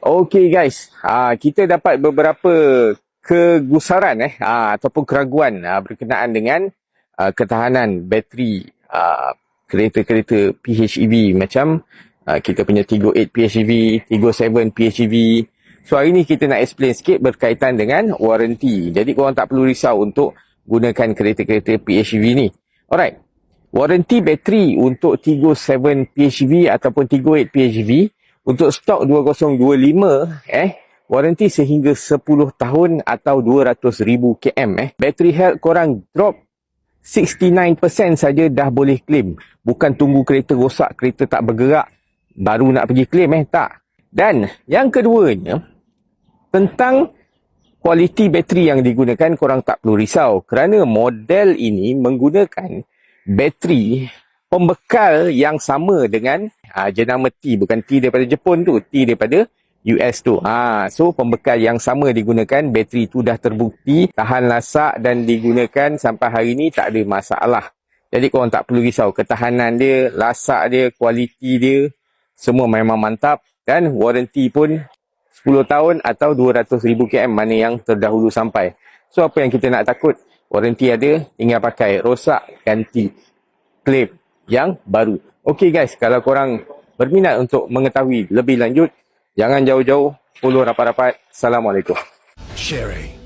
Okey guys, kita dapat beberapa kegusaran ataupun keraguan berkenaan dengan ketahanan bateri kereta-kereta PHEV macam kita punya Tiggo 8 PHEV, Tiggo 7 PHEV. So hari ni kita nak explain sikit berkaitan dengan waranti. Jadi korang tak perlu risau untuk gunakan kereta-kereta PHEV ni. Alright. Waranti bateri untuk Tiggo 7 PHEV ataupun Tiggo 8 PHEV untuk stok 2025 waranti sehingga 10 tahun atau 200,000 km. Battery health korang drop 69% saja dah boleh claim. Bukan tunggu kereta rosak, kereta tak bergerak baru nak pergi claim tak. Dan yang keduanya tentang kualiti bateri yang digunakan korang tak perlu risau kerana model ini menggunakan bateri pembekal yang sama dengan jenama T, bukan T daripada Jepun tu, T daripada US tu. So pembekal yang sama digunakan, bateri tu dah terbukti tahan lasak dan digunakan sampai hari ni tak ada masalah. Jadi korang tak perlu risau, ketahanan dia, lasak dia, kualiti dia semua memang mantap dan waranti pun 10 tahun atau 200,000 km mana yang terdahulu sampai. So apa yang kita nak takut? Waranti ada, tinggal pakai, rosak ganti, claim yang baru. Okey guys, kalau korang berminat untuk mengetahui lebih lanjut, jangan jauh-jauh, follow rapat-rapat. Assalamualaikum. Sherry.